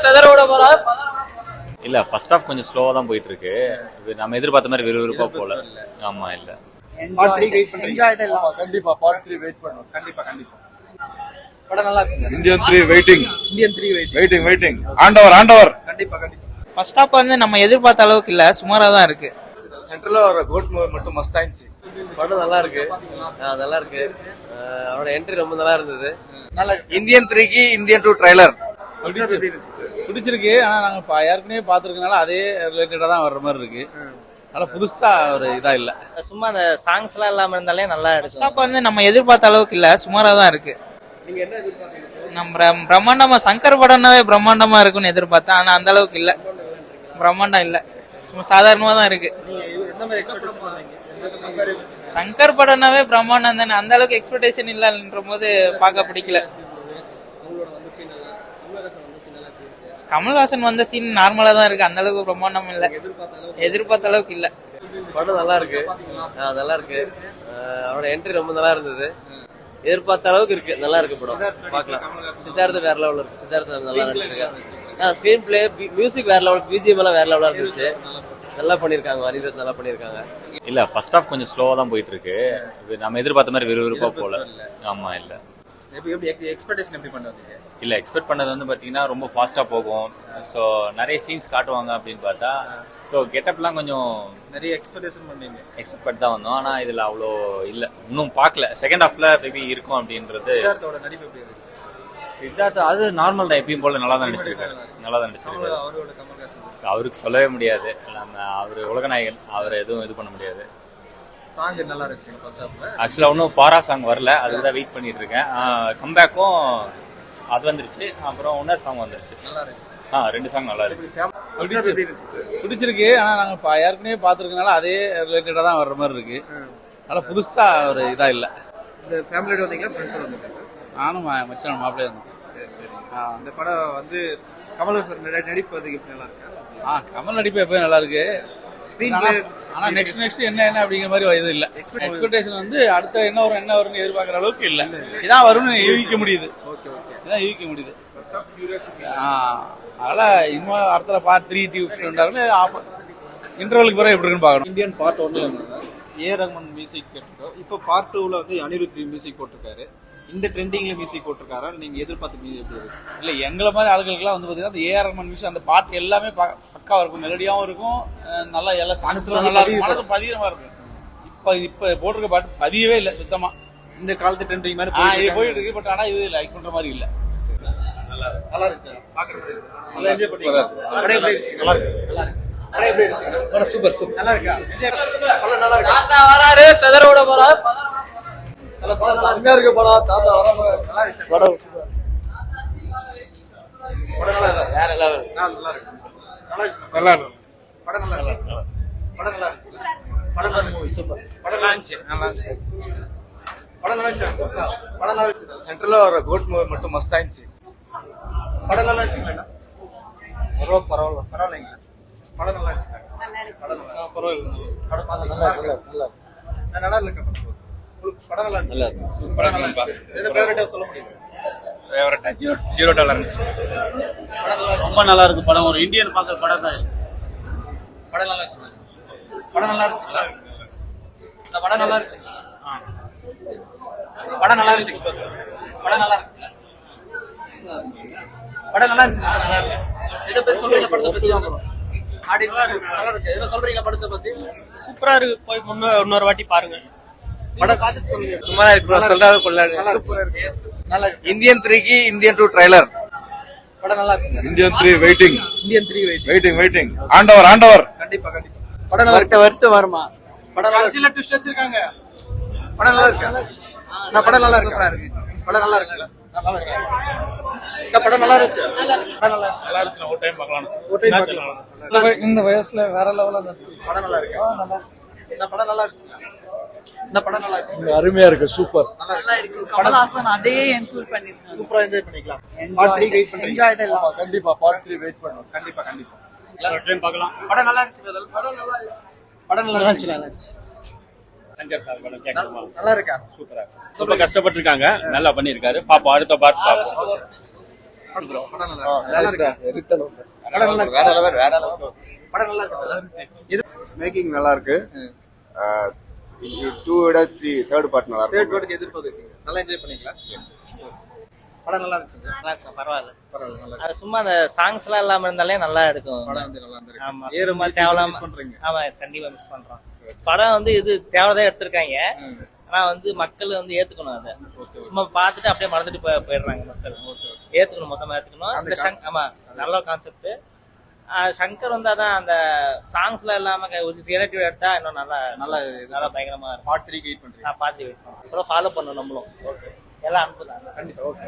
செதறோட போறா. இல்ல first half கொஞ்சம் ஸ்லோவா தான் போயிட்டு இருக்கு. நம்ம எதிர்பார்த்த மாதிரி விறுவிறுப்பா போல. ஆமா இல்ல. பார்ட் 3 வெயிட் பண்றீங்க. கண்டிப்பா பார்ட் 3 வெயிட் பண்ணுவோம். கண்டிப்பா படம் நல்லா இருக்கு. இந்தியன் 3 வெயிட்டிங். இந்தியன் 3 வெயிட்டிங். ஆண்டவர் கண்டிப்பா ஃபர்ஸ்ட் ஹாப் வந்து நம்ம எதிர்பார்த்த அளவுக்கு இல்ல, சுமாரா தான் இருக்கு. சென்ட்ரல்ல ஒரு கோட் மட்டும் மஸ்தா இருந்துச்சு. படம் நல்லா இருக்கு. அவரோட என்ட்ரி ரொம்ப நல்லா இருந்தது. நல்லா இந்தியன் 3க்கு இந்தியன் 2 ட்ரைலர் பிடிச்சிருக்கு. ஆனா நாங்க ஏற்கனவே பாத்துருக்கனால அதே ரிலேட்டடா தான் வர்ற மாதிரி இருக்கு. ஆனா புதுசா ஒரு இதா இல்ல. சும்மா அந்த சாங்ஸ் எல்லாம் இல்லாம இருந்தாலே நல்லா இருக்கு. ஃபர்ஸ்ட் ஹாப் வந்து நம்ம எதிர்பார்த்த அளவுக்கு இல்ல, சுமாரா தான் இருக்கு. நீங்க என்ன எதிர்பார்த்தீங்க? நம்ம பிரம்மாண்டமா சங்கர் படம்னாவே பிரம்மாண்டமா இருக்கும்னு எதிர்பார்த்தேன். ஆனா அந்த அளவுக்கு இல்ல, பிரம்மாண்டம் இல்ல, சும்மா சாதாரணமா தான் இருக்கு. எந்த மாதிரி எக்ஸ்பெக்டேஷன் பண்ணீங்க? சங்கர் படம்னாவே பிரம்மாண்டம் தானே, அந்த அளவுக்கு எக்ஸ்பெக்டேஷன் இல்லன்ற போது பார்க்க பிடிக்கல. கமல்ஹாசன் வந்த சீன் நார்மலா தான் இருக்கு, அந்த அளவுக்கு பிரம்மாண்டம் இல்ல, எதிர்பார்த்த அளவுக்கு இல்ல. படம் நல்லா இருக்கு. அவரோட என்ட்ரி ரொம்ப நல்லா இருந்தது. எதிர்பார்த்த அளவுக்கு இருக்கு, நல்லா இருக்கு படம். பார்க்கலாம். சித்தார்த்த வேற லெவல்ல இருக்கு. சித்தார்த்த நல்லா நடிச்சிருக்காங்க. ஸ்கிரீன் பிளே, மியூசிக் வேற லெவல், பிஜிஎம் எல்லாம் வேற லெவலா இருந்துச்சு. நல்லா பண்ணிருக்காங்க. அனிருத் நல்லா பண்ணிருக்காங்க. இல்ல ஃபர்ஸ்ட் ஹாஃப் கொஞ்சம் ஸ்லோவா தான் போயிட்டு இருக்கு. நம்ம எதிர்பார்த்த மாதிரி விறுவிறுப்பா போல. ஆமா இல்ல. எக்ஸ்பெக்டேஷன் எப்படி பண்ணுவீங்க? இல்ல எக்ஸ்பெக்ட் பண்ணது வந்து பாத்தீங்கன்னா ரொம்ப ஃபாஸ்டா போகும். சோ நிறைய சீன்ஸ் காட்டுவாங்க அப்படின்னு பார்த்தா சோ கெட்டப்லாம் கொஞ்சம் நிறைய எக்ஸ்பெக்டேஷன் பண்ணீங்க. எக்ஸ்பெக்ட் பண்ணி தான் வந்தோம். ஆனா இதுல அவ்வளோ இல்ல, இன்னும் பார்க்கல. செகண்ட் ஹாஃப்ல மேபி இருக்கும் அப்படின்றது. சித்தார்த்தோட நடிப்பு எப்படி இருந்துச்சு? சித்தார்த் அது நார்மல் தான், எப்பயும் போல நல்லா தான் நடிச்சிருக்காரு. அவரோட கமல்ஹாசன் அவருக்கு சொல்லவே முடியாது. நம்ம அவரு உலகநாயகன், அவரை எதுவும் இது பண்ண முடியாது. சாங் நல்லா இருந்துச்சு ஃபர்ஸ்ட் ஹாஃப்ல. ஆக்சுவலா இன்னும் பாரா சாங் வரல, அதுக்கு தான் வெயிட் பண்ணிட்டு இருக்கேன். கம்பேக்கும் அது வந்துருச்சு, அப்புறம் இன்னொரு சாங் வந்துருச்சு. நல்லா இருந்துச்சு. 2 சாங் நல்லா இருந்துச்சு. பிடிச்சிருக்கு. ஆனா நாங்க ஏற்கனவே பாத்துருக்கனால அதே ரிலேட்டடா தான் வர்ற மாதிரி இருக்கு. ஆனா புதுசா ஒரு இதா இல்ல. இந்த ஃபேமிலியோட வந்தீங்களா ஃப்ரெண்ட்ஸோட வந்தீங்களா? நானும் மச்சான் மாப்பிள்ளையா இருந்தோம். சரி. இந்த படம் வந்து கமல்ஹாசன் நடிப்பு வந்து எப்படி நல்லா இருக்கு? கமல் நடிப்பு எப்பயும் நல்லா இருக்கு. ஆனா நெக்ஸ்ட் என்ன அப்படிங்கிற மாதிரி இது இல்ல. எக்ஸ்பெக்டேஷன் வந்து அடுத்த என்ன வரும்னு எதிர்பார்க்கற அளவுக்கு இல்ல. இதான் வரும்னு யூகிக்க முடியுது. இதான் யூகிக்க முடியுது. அதனால இன்னும் அடுத்த பார்ட் 3 டியூப்ஸ் இன்டர்வலுக்கு பிறகு எப்படி இருக்குன்னு பார்க்கணும். இந்தியன் பார்ட் 1ல ஏ ரஹ்மான் மியூசிக் கேட்டிருக்கோம். இப்போ பார்ட் 2ல வந்து அனிருத் மியூசிக் போட்டிருக்காரு. இந்த ட்ரெண்டிங்ல மியூசிக் போட்டிருக்காரா? நீங்க எதிர்பார்த்த மியூசிக் எப்படி இருந்துச்சு? இல்ல எங்களை மாதிரி ஆளுகளுக்குலாம் வந்து பாத்தீங்கன்னா அந்த ஏஆர் ரஹ்மான் மியூசிக் அந்த பாட்டு எல்லாமே பக்காவா இருக்கும், மெலடியாவும் இருக்கும், நல்லா எல்லா சாங்ஸ்லாம் நல்லா இருக்கும், மனசு பதியமா இருக்கும். இப்ப போட்டிருக்க பாட்டு பதியவே இல்லை சுத்தமா. இந்த காலத்து ட்ரெண்டிங் மாதிரி போயிட்டு இருக்கு. பட் ஆனா இது லைக் பண்ற மாதிரி இல்ல. நல்லா இருந்துச்சு. பாக்குற மாதிரி இருந்துச்சு. நல்லா என்ஜாய் பண்ணீங்க. படம் எப்படி இருந்துச்சு? நல்லா இருக்கு. படம் எப்படி இருந்துச்சு? படம் சூப்பர். நல்லா இருக்கா? படம் நல்லா இருக்கு. தாத்தா வராரு, செதறோட போறா. நல்ல படம் நல்லா இருக்கு. படம் தாத்தா வராம நல்லா இருக்கு. படம் சூப்பர். படம் நல்லா இருக்கு. வேற லெவல். நல்லா இருக்கு. நல்லா இருக்கு. படம் நல்லா இருக்கு. படம் நல்லா இருக்கு. படம் நல்லா இருக்கு. சூப்பர். படம் நல்லா இருந்துச்சு. படம் நல்லா இருந்துச்சு. படம் நல்லா இருந்துச்சு. சென்ட்ரல்ல ஒரு கோட் மட்டும் மஸ்தா இருந்துச்சு. படம் நல்லா இருந்துச்சுங்களா? பரவாயில்லைங்க. படம் நல்லா இருந்துச்சு. படம் நல்லா பரவாயில்லை. படம் பார்த்து நல்லா இருக்கு. படம் நல்லா இருந்துச்சு. படம் நல்லா இருந்துச்சு. என்ன ஃபேவரட்டா சொல்ல முடியும்? ஃபேவரட்டா ஜீரோ டாலரன்ஸ். ரொம்ப நல்லா இருக்கு படம். ஒரு இந்தியன் பார்க்குற படம் தான். படம் நல்லா இருந்துச்சு. படம் நல்லா இருந்துச்சுங்களா? இந்த படம் நல்லா இருந்துச்சு. படம் நல்லா இருந்துச்சு. படம் நல்லா இருக்கு. படம் நல்லா இருந்துச்சு. இத பத்தி சொல்றீங்க படத்தை பத்தி? ஆடி நல்லா இருக்கு. என்ன சொல்றீங்க படத்தை பத்தி? சூப்பரா இருக்கு. போய் இன்னொரு வாட்டி பாருங்க. படம் பார்த்து சொல்லுங்க. சும்மா இருக்கு. சொல்றாரு கொள்ளாரு. நல்லா இருக்கு. நல்லா இருக்கு. இந்தியன் 3க்கு இந்தியன் 2 ட்ரைலர். படம் நல்லா இருக்கு. இந்தியன் 3 வெயிட்டிங். இந்தியன் 3 வெயிட்டிங். ஆண்டவர். கண்டிப்பா. படம் நல்லா இருக்கு. வருத்து வருமா? படம் நல்லா சில ட்விஸ்ட் வச்சிருக்காங்க. படம் நல்லா இருக்கு. படம் நல்லா இருக்கு. படம் நல்லா இருக்கு. நல்லா இருக்கு. இந்த படம் நல்லா இருந்துச்சு. படம் நல்லா இருந்துச்சு. நல்லா இருந்துச்சு. ஒரு டைம் பார்க்கலாம். இந்த வயசுல வேற லெவலா படம் நல்லா இருக்கு. இந்த படம் நல்லா இருந்துச்சு. இந்த படம் நல்லா இருந்துச்சு. அருமையா இருக்கு. சூப்பர். நல்லா இருக்கு. கமல்ஹாசன் அதே என்ஜாய் பண்ணிருக்காங்க. சூப்பரா என்ஜாய் பண்ணிக்கலாம். பார்ட் 3 வெயிட் பண்றீங்க. கண்டிப்பா பார்ட் 3 வெயிட் பண்ணுவோம். கண்டிப்பா. ஒரு டைம் பார்க்கலாம். படம் நல்லா இருந்துச்சு. படம் நல்லா இருந்துச்சு. நல்லா இருக்கா? சூப்பரா ரொம்ப கஷ்டப்பட்டிருக்காங்க, நல்லா பண்ணிருக்காரு. பாப்போம் அடுத்த பார்ட் பாப்போம். படம் நல்லா இருக்கு. படம் நல்லா இருக்கு. படம் நல்லா இருக்கு. இது மேக்கிங் நல்லா இருக்கு. 2 விட 3 தேர்ட் பார்ட் நல்லா தேர்ட் இருக்கு. வாட்டிக்கு எதிர்பார்க்குறீங்க. நல்லா என்ஜாய் பண்ணீங்களா? படம் நல்லா இருந்துச்சு. பரவாயில்ல பரவாயில்ல நல்லா அது சும்மா அந்த சாங்ஸ் எல்லாம் இல்லாம இருந்தாலே நல்லா இருக்கும் படம் வந்து நல்லா இருந்திருக்கு. ஆமா ஏறு சும்மா மிஸ் தேவையில்லாம பண்றீங்க. ஆமா கண்டிப்பா மிஸ் பண்றோம் படம் வந்து இது தேவைதான் எடுத்திருக்காங்க ஆனா வந்து மக்கள் வந்து ஏத்துக்கணும் அதை சும்மா பார்த்துட்டு அப்படியே மறந்துட்டு போயிடுறாங்க மக்கள் ஏத்துக்கணும் மொத்தமா ஏத்துக்கணும் இந்த ஆமா நல்ல கான்செப்ட் சங்கர் வந்து அதான் அந்த சாங்ஸ்ல இல்லாம ஒரு ரிலேட்டிவ் எடுத்தா இன்னும் நல்லா நல்லா பயங்கரமா இருக்கும் பார்ட் 3 வெயிட் பண்றீங்க. நான் பார்த்து வெயிட் பண்ணுறேன் அப்புறம் ஃபாலோ பண்ணணும் நம்மளும் எல்லாம் அனுப்புதான் கண்டிப்பா ஓகே.